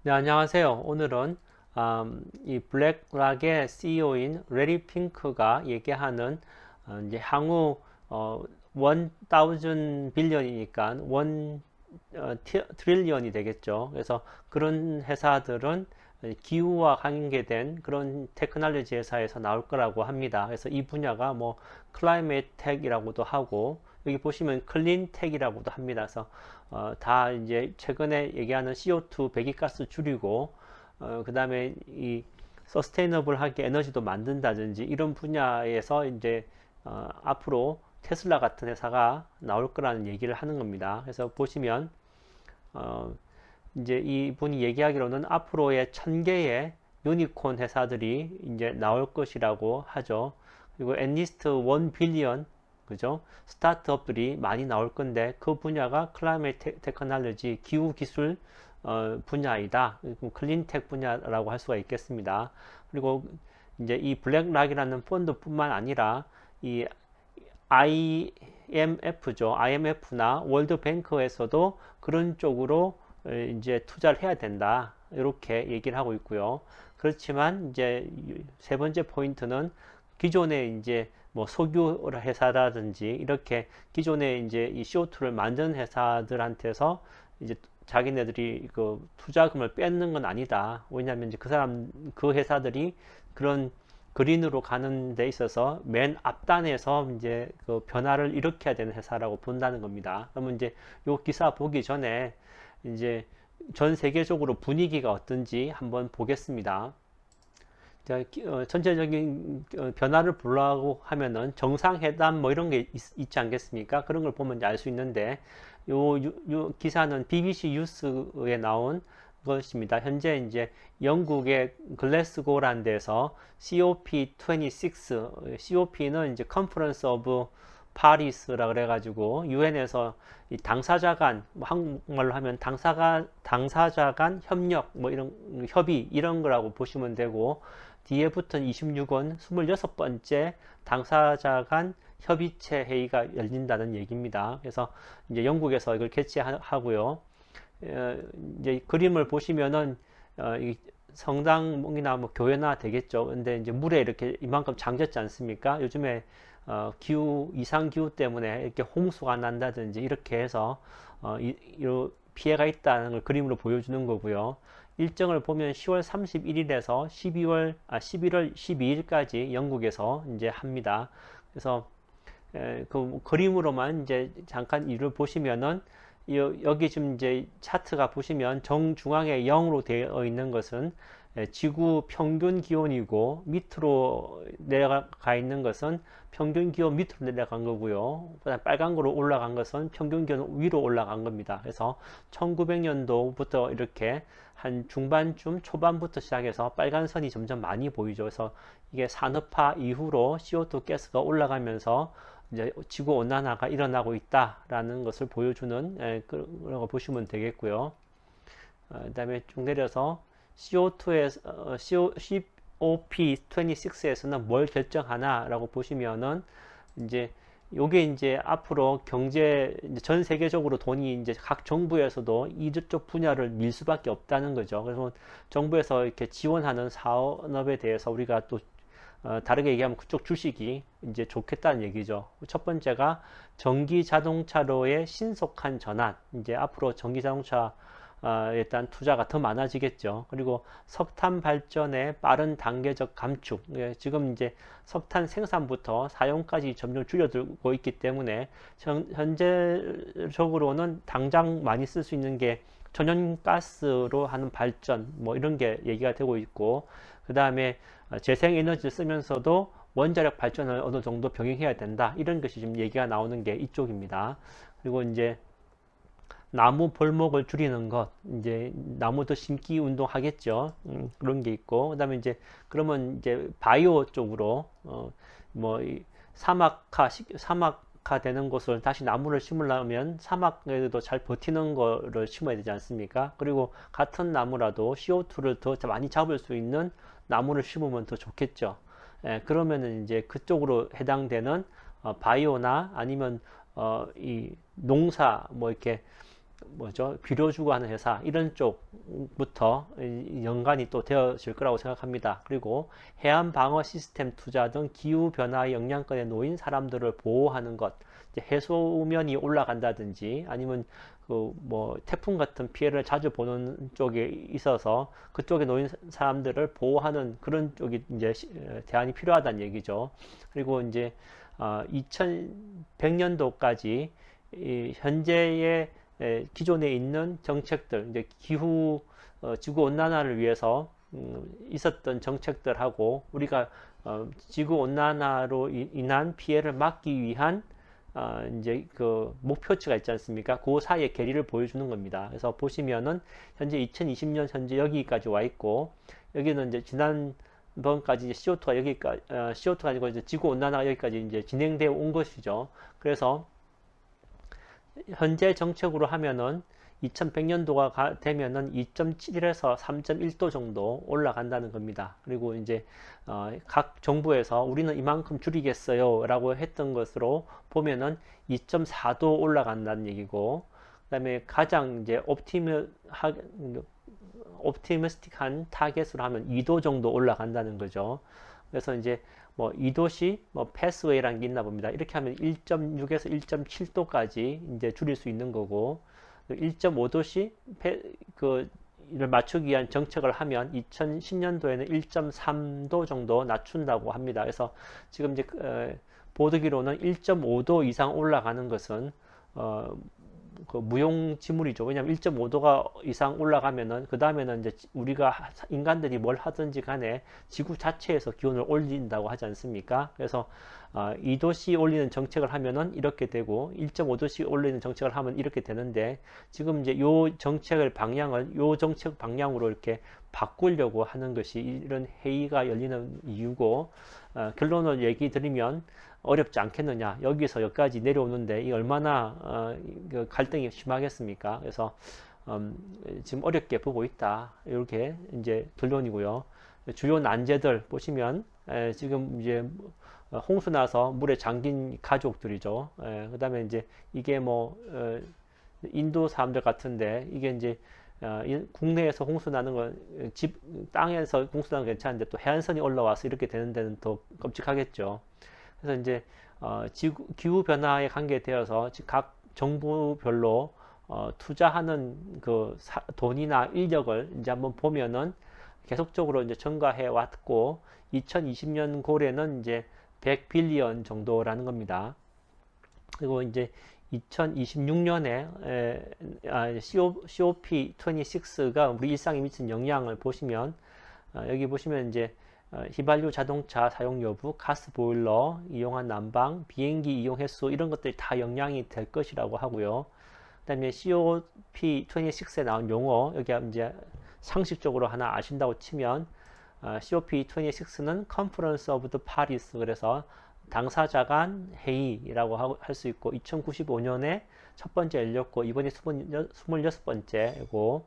네, 안녕하세요. 오늘은 이 블랙락의 CEO인 레리 핑크가 얘기하는 이제 향후 1000 빌리언이니까 1 트릴리언이 되겠죠. 그래서 그런 회사들은 기후와 관계된 그런 테크놀로지 회사에서 나올 거라고 합니다. 그래서 이 분야가 뭐 클라이메이트 텍이라고도 하고 여기 보시면 클린 텍이라고도 합니다. 그래서 다 이제 최근에 얘기하는 CO2 배기가스 줄이고 그 다음에 이 서스테이너블하게 에너지도 만든다든지 이런 분야에서 이제 앞으로 테슬라 같은 회사가 나올 거라는 얘기를 하는 겁니다. 그래서 보시면 어, 이제 이분이 얘기하기로는 앞으로의 1000개의 유니콘 회사들이 이제 나올 것이라고 하죠. 그리고 앳리스트 1 빌리언 그죠? 스타트업들이 많이 나올 건데 그 분야가 클라이메이트 테크놀로지 기후 기술 분야이다. 클린텍 분야라고 할 수가 있겠습니다. 그리고 이제 이 블랙락이라는 펀드뿐만 아니라 이 IMF죠. IMF나 월드뱅크에서도 그런 쪽으로 이제 투자를 해야 된다. 이렇게 얘기를 하고 있고요. 그렇지만 이제 세 번째 포인트는 기존의 이제 뭐 석유 회사라든지 이렇게 기존에 이제 이 CO2를 만드는 회사들한테서 이제 자기네들이 그 투자금을 뺏는 건 아니다. 왜냐하면 이제 그 회사들이 그런 그린으로 가는 데 있어서 맨 앞단에서 이제 그 변화를 일으켜야 되는 회사라고 본다는 겁니다. 그러면 이제 요 기사 보기 전에 이제 전 세계적으로 분위기가 어떤지 한번 보겠습니다. 전체적인 변화를 보려고 하면은 정상회담 뭐 이런 게 있지 않겠습니까? 그런 걸 보면 알 수 있는데 요 기사는 BBC 뉴스에 나온 것입니다. 현재 이제 영국의 글래스고라는 데서 COP26, COP는 이제 Conference of 파리스라 그래가지고 유엔에서 이 당사자 간 한국말로 하면 당사자 간 협력 뭐 이런 협의 이런 거라고 보시면 되고 뒤에 붙은 26원 26번째 당사자 간 협의체 회의가 열린다는 얘기입니다. 그래서 이제 영국에서 이걸 개최하고요. 이제 그림을 보시면은 이 성당이나 뭐 교회나 되겠죠. 근데 이제 물에 이렇게 이만큼 잠겼지 않습니까? 요즘에 기후 이상 기후 때문에 이렇게 홍수가 난다든지 이렇게 해서 피해가 있다는 걸 그림으로 보여주는 거고요. 일정을 보면 10월 31일에서 11월 12일까지 영국에서 이제 합니다. 그래서 그 그림으로만 이제 잠깐 이를 보시면은 여기 지금 이제 차트가 보시면 정중앙에 0으로 되어 있는 것은 지구 평균 기온이고 밑으로 내려가 있는 것은 평균 기온 밑으로 내려간 거고요. 그다음 빨간 거로 올라간 것은 평균 기온 위로 올라간 겁니다. 그래서 1900년도부터 이렇게 한 중반쯤 초반부터 시작해서 빨간 선이 점점 많이 보이죠. 그래서 이게 산업화 이후로 CO2 가스가 올라가면서 이제 지구 온난화가 일어나고 있다라는 것을 보여주는 그런 거 보시면 되겠고요. 그다음에 쭉 내려서 CO2에 COP26에서는 뭘 결정하나라고 보시면은 이제 요게 이제 앞으로 전 세계적으로 돈이 이제 각 정부에서도 이쪽 분야를 밀 수밖에 없다는 거죠. 그래서 정부에서 이렇게 지원하는 사업에 대해서 우리가 또 다르게 얘기하면 그쪽 주식이 이제 좋겠다는 얘기죠. 첫 번째가 전기 자동차로의 신속한 전환. 이제 앞으로 전기 자동차 일단 투자가 더 많아지겠죠. 그리고 석탄 발전의 빠른 단계적 감축. 예, 지금 이제 석탄 생산부터 사용까지 점점 줄여들고 있기 때문에 현재적으로는 당장 많이 쓸 수 있는 게 천연가스로 하는 발전 뭐 이런 게 얘기가 되고 있고 그 다음에 재생에너지를 쓰면서도 원자력 발전을 어느 정도 병행해야 된다. 이런 것이 지금 얘기가 나오는 게 이쪽입니다. 그리고 이제 나무 벌목을 줄이는 것, 이제 나무도 심기 운동 하겠죠. 그런 게 있고, 그다음에 이제 그러면 이제 바이오 쪽으로 뭐 사막화 되는 곳을 다시 나무를 심으려면 사막에도 잘 버티는 거를 심어야 되지 않습니까? 그리고 같은 나무라도 CO2를 더 많이 잡을 수 있는 나무를 심으면 더 좋겠죠. 그러면은 이제 그쪽으로 해당되는 바이오나 아니면 이 농사 뭐 이렇게 뭐죠? 비료 주고 하는 회사 이런 쪽부터 연관이 또 되어질 거라고 생각합니다. 그리고 해안 방어 시스템 투자 등 기후 변화의 영향권에 놓인 사람들을 보호하는 것, 이제 해수면이 올라간다든지 아니면 그 뭐 태풍 같은 피해를 자주 보는 쪽에 있어서 그쪽에 놓인 사람들을 보호하는 그런 쪽이 이제 대안이 필요하다는 얘기죠. 그리고 이제 2100년도까지 현재의 기존에 있는 정책들, 이제 기후, 지구 온난화를 위해서 있었던 정책들하고 우리가 지구 온난화로 인한 피해를 막기 위한 이제 그 목표치가 있지 않습니까? 그 사이에 괴리를 보여주는 겁니다. 그래서 보시면은 현재 2020년 현재 여기까지 와 있고 여기는 이제 지난번까지 이제 CO2가 여기까지 CO2가 아니고 이제 지구 온난화가 여기까지 이제 진행되어 온 것이죠. 그래서 현재 정책으로 하면은 2100년도가 되면은 2.7에서 3.1도 정도 올라간다는 겁니다. 그리고 이제 각 정부에서 우리는 이만큼 줄이겠어요 라고 했던 것으로 보면은 2.4도 올라간다는 얘기고, 그다음에 가장 이제 옵티미스틱한 타겟으로 하면 2도 정도 올라간다는 거죠. 그래서 이제 뭐 2도시 뭐 패스웨이라는 게 있나 봅니다. 이렇게 하면 1.6에서 1.7도까지 이제 줄일 수 있는 거고, 1.5도시 를 맞추기 위한 정책을 하면 2010년도에는 1.3도 정도 낮춘다고 합니다. 그래서 지금 이제 보도기로는 1.5도 이상 올라가는 것은 그 무용지물이죠. 왜냐하면 1.5도가 이상 올라가면은 그 다음에는 이제 우리가 인간들이 뭘 하든지 간에 지구 자체에서 기온을 올린다고 하지 않습니까? 그래서 2도씨 올리는 정책을 하면은 이렇게 되고 1.5도씩 올리는 정책을 하면 이렇게 되는데, 지금 이제 요 정책을 방향을 요 정책 방향으로 이렇게 바꾸려고 하는 것이 이런 회의가 열리는 이유고, 결론을 얘기 드리면 어렵지 않겠느냐. 여기서 여기까지 내려오는데 이 얼마나 갈등이 심하겠습니까? 그래서 지금 어렵게 보고 있다. 이렇게 이제 결론이고요. 주요 난제들 보시면 지금 이제 홍수 나서 물에 잠긴 가족들이죠. 그다음에 이제 이게 뭐 인도 사람들 같은데 이게 이제 국내에서 홍수 나는 건 땅에서 홍수 나는 건 괜찮은데 또 해안선이 올라와서 이렇게 되는 데는 더 끔찍하겠죠. 그래서 이제 기후 변화에 관계되어서 각 정부별로 투자하는 그 돈이나 인력을 이제 한번 보면은 계속적으로 이제 증가해 왔고 2020년 고래는 이제 100빌리언 정도라는 겁니다. 그리고 이제 2026년에 COP26가 우리 일상에 미친 영향을 보시면 여기 보시면 이제 휘발유 자동차 사용 여부, 가스 보일러 이용한 난방, 비행기 이용 횟수 이런 것들이 다 영향이 될 것이라고 하고요. 그다음에 COP26에 나온 용어 여기 이제 상식적으로 하나 아신다고 치면 COP26는 Conference of the Parties, 그래서 당사자 간 회의라고 할 수 있고 2095년에 첫 번째 열렸고 이번에 26번째고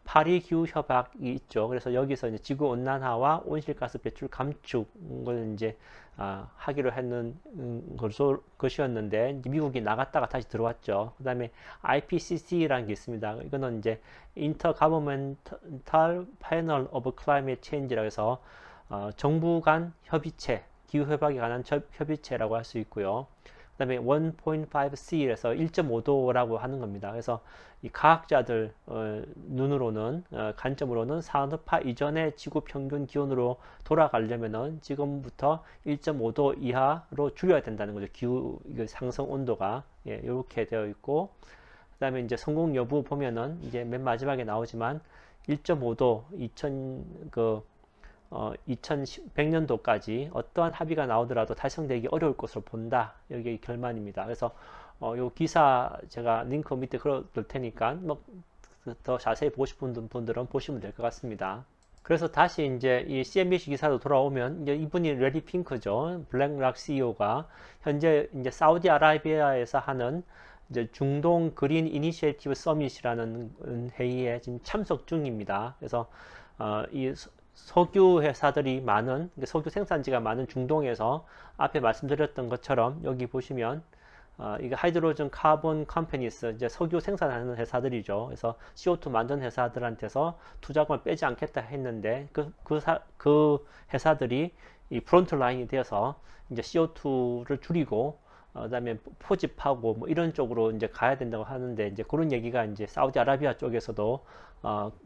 파리 기후 협약이 있죠. 그래서 여기서 이제 지구 온난화와 온실가스 배출 감축을 이제 하기로 했는 것이었는데 미국이 나갔다가 다시 들어왔죠. 그다음에 IPCC라는 게 있습니다. 이거는 이제 Intergovernmental Panel of Climate Change라고 해서 정부 간 협의체, 기후 협약에 관한 협의체라고 할 수 있고요. 그 다음에 1.5C에서 1.5도라고 하는 겁니다. 그래서 이 과학자들 눈으로는 관점으로는 산업화 이전의 지구 평균 기온으로 돌아가려면은 지금부터 1.5도 이하로 줄여야 된다는 거죠. 기후 상승 온도가 이렇게 되어 있고, 그 다음에 이제 성공 여부 보면은 이제 맨 마지막에 나오지만 1.5도 2100년도까지 어떠한 합의가 나오더라도 달성되기 어려울 것으로 본다. 여기 결말입니다. 그래서 요 기사 제가 링크 밑에 걸어둘 테니까 뭐 더 자세히 보고 싶은 분들은 보시면 될 것 같습니다. 그래서 다시 이제 이 CNBC 기사로 돌아오면 이제 이분이 레리 핑크죠. 블랙락 CEO가 현재 이제 사우디아라비아에서 하는 이제 중동 그린 이니시에이티브 서밋이라는 회의에 지금 참석 중입니다. 그래서 이 석유 회사들이 많은, 석유 생산지가 많은 중동에서 앞에 말씀드렸던 것처럼 여기 보시면 이게 하이드로전 카본 컴퍼니스, 이제 석유 생산하는 회사들이죠. 그래서 CO2 만드는 회사들한테서 투자금을 빼지 않겠다 했는데 그 회사들이 이 프론트 라인이 되어서 이제 CO2를 줄이고 그다음에 포집하고 뭐 이런 쪽으로 이제 가야 된다고 하는데, 이제 그런 얘기가 이제 사우디아라비아 쪽에서도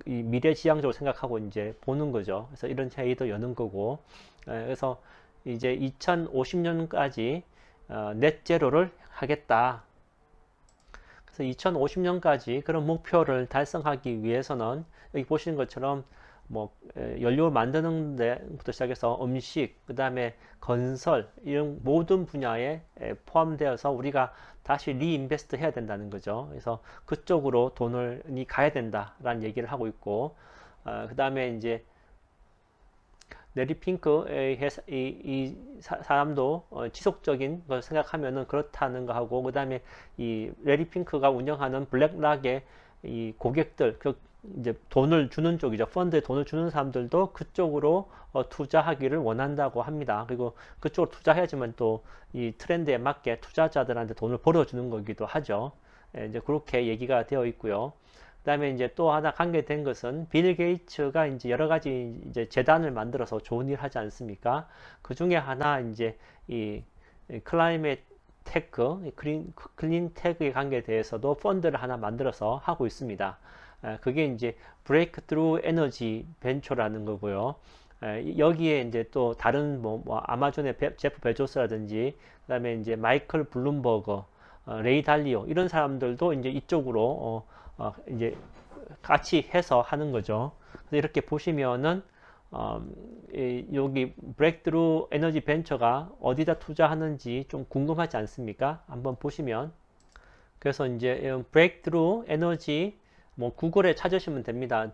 이 미래지향적으로 생각하고 이제 보는 거죠. 그래서 이런 회의도 여는 거고, 그래서 이제 2050년까지 넷 제로를 하겠다. 그래서 2050년까지 그런 목표를 달성하기 위해서는 여기 보시는 것처럼 뭐 연료 만드는 데부터 시작해서 음식, 그 다음에 건설, 이런 모든 분야에 포함되어서 우리가 다시 리인베스트 해야 된다는 거죠. 그래서 그쪽으로 돈을 가야 된다라는 얘기를 하고 있고, 그 다음에 이제 레리 핑크의 이 사람도 지속적인 걸 생각하면은 그렇다는 거 하고, 그 다음에 이 레리 핑크가 운영하는 블랙락의 이 고객들, 이제 돈을 주는 쪽이죠. 펀드에 돈을 주는 사람들도 그쪽으로 투자하기를 원한다고 합니다. 그리고 그쪽으로 투자해야지만 또 이 트렌드에 맞게 투자자들한테 돈을 벌어주는 거기도 하죠. 이제 그렇게 얘기가 되어 있고요. 그다음에 이제 또 하나 관계된 것은 빌 게이츠가 이제 여러 가지 이제 재단을 만들어서 좋은 일 하지 않습니까? 그 중에 하나 이제 이 클라이메트 테크, 클린 테크에 관계에 대해서도 펀드를 하나 만들어서 하고 있습니다. 그게 이제 브레이크트루 에너지 벤처라는 거고요. 여기에 이제 또 다른 뭐 아마존의 제프 베조스라든지, 그다음에 이제 마이클 블룸버거, 레이 달리오, 이런 사람들도 이제 이쪽으로 이제 같이 해서 하는 거죠. 그래서 이렇게 보시면은 여기 브레이크트루 에너지 벤처가 어디다 투자하는지 좀 궁금하지 않습니까? 한번 보시면, 그래서 이제 브레이크트루 에너지 뭐 구글에 찾으시면 됩니다.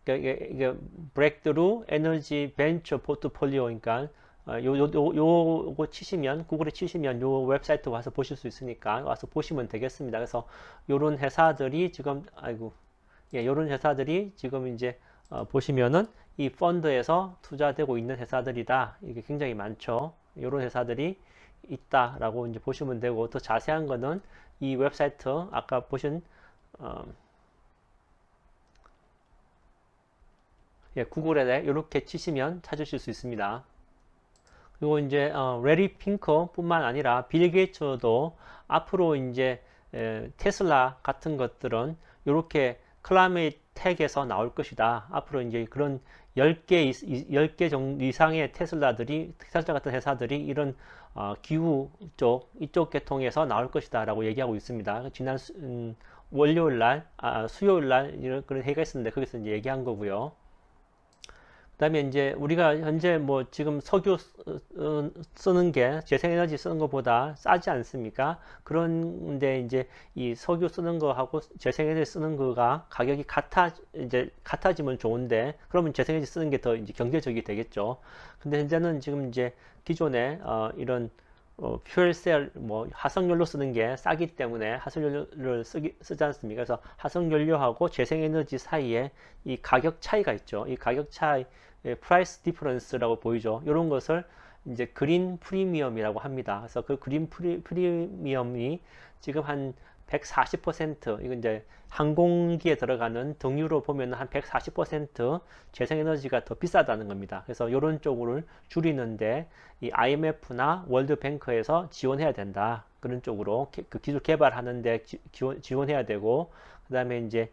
이게 브레이크트루 에너지 벤처 포트폴리오니까 요거 치시면, 구글에 치시면 요 웹사이트 와서 보실 수 있으니까 와서 보시면 되겠습니다. 그래서 요런 회사들이 지금 요런 회사들이 지금 이제 보시면은 이 펀드에서 투자되고 있는 회사들이다. 이게 굉장히 많죠. 요런 회사들이 있다라고 이제 보시면 되고, 더 자세한 거는 이 웹사이트 아까 보신 구글에 이렇게 치시면 찾으실 수 있습니다. 그리고 이제 레리 핑커 뿐만 아니라 빌 게이츠도 앞으로 이제 테슬라 같은 것들은 이렇게 클라이메이트 텍에서 나올 것이다. 앞으로 이제 그런 10개 정도 이상의 테슬라 같은 회사들이 이런 기후 이쪽 계통에서 나올 것이다 라고 얘기하고 있습니다. 지난 월요일 날, 수요일 날 이런 그런 회의가 있었는데 거기서 이제 얘기한 거고요. 그다음에 이제 우리가 현재 뭐 지금 석유 쓰는 게 재생에너지 쓰는 것보다 싸지 않습니까? 그런데 이제 이 석유 쓰는 거하고 재생에너지 쓰는 거가 가격이 같아지면 좋은데, 그러면 재생에너지 쓰는 게 더 이제 경제적이 되겠죠. 근데 현재는 지금 이제 기존에 이런 퓨얼셀 뭐 화석연료 쓰는 게 싸기 때문에 화석연료를 쓰지 않습니까? 그래서 화석연료하고 재생에너지 사이에 이 가격 차이가 있죠. 이 가격 차이, 프라이스 디퍼런스라고 보이죠. 이런 것을 이제 그린 프리미엄이라고 합니다. 그래서 그 그린 프리미엄이 지금 한 140%, 이건 이제 항공기에 들어가는 등유로 보면 한 140% 재생에너지가 더 비싸다는 겁니다. 그래서 이런 쪽을 줄이는데 이 IMF나 월드뱅크에서 지원해야 된다. 그런 쪽으로 그 기술 개발하는데 지원해야 되고, 그 다음에 이제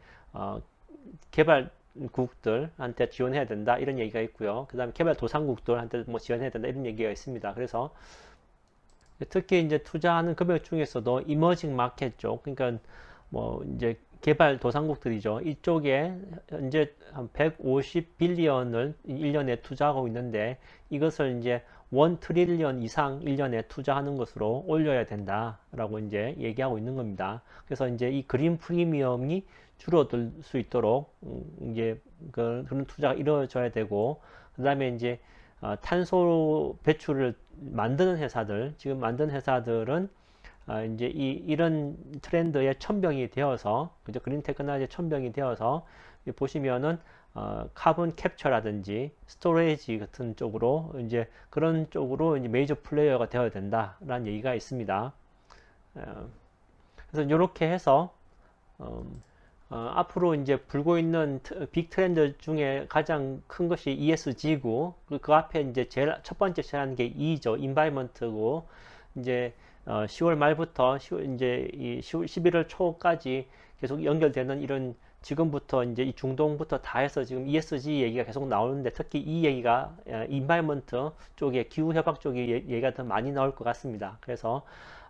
개발국들한테 지원해야 된다, 이런 얘기가 있고요. 그 다음에 개발도상국들한테 뭐 지원해야 된다, 이런 얘기가 있습니다. 그래서 특히 이제 투자하는 금액 중에서도 이머징 마켓 쪽, 그러니까 뭐 이제 개발도상국들이죠. 이쪽에 현재 한 150빌리언을 1년에 투자하고 있는데, 이것을 이제 1트릴리언 이상 1년에 투자하는 것으로 올려야 된다라고 이제 얘기하고 있는 겁니다. 그래서 이제 이 그린 프리미엄이 줄어들 수 있도록 이제 그런 투자가 이루어져야 되고, 그 다음에 이제 탄소 배출을 만드는 회사들, 지금 만드는 회사들은 이제 이런 트렌드에 천병이 되어서, 그죠? 그린 테크놀로지에 천병이 되어서 보시면은 카본 캡처라든지 스토레이지 같은 쪽으로 이제 그런 쪽으로 이제 메이저 플레이어가 되어야 된다라는 얘기가 있습니다. 그래서 이렇게 해서 앞으로 이제 불고 있는 빅 트렌드 중에 가장 큰 것이 ESG고 그 앞에 이제 제일 첫 번째 제안한 게 E죠. 인바이먼트고 이제 10월 말부터 이제 이 11월 초까지 계속 연결되는 이런 지금부터 이제 이 중동부터 다 해서 지금 ESG 얘기가 계속 나오는데 특히 이 얘기가 인바이먼트 쪽에 기후 협약 쪽에 얘기가 더 많이 나올 것 같습니다. 그래서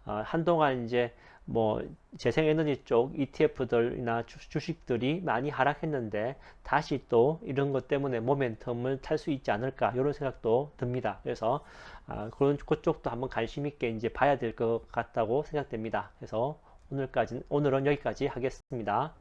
한동안 이제 뭐 재생에너지 쪽 ETF들이나 주식들이 많이 하락했는데 다시 또 이런 것 때문에 모멘텀을 탈 수 있지 않을까 이런 생각도 듭니다. 그래서 그런 그쪽도 한번 관심 있게 이제 봐야 될 것 같다고 생각됩니다. 그래서 오늘은 여기까지 하겠습니다.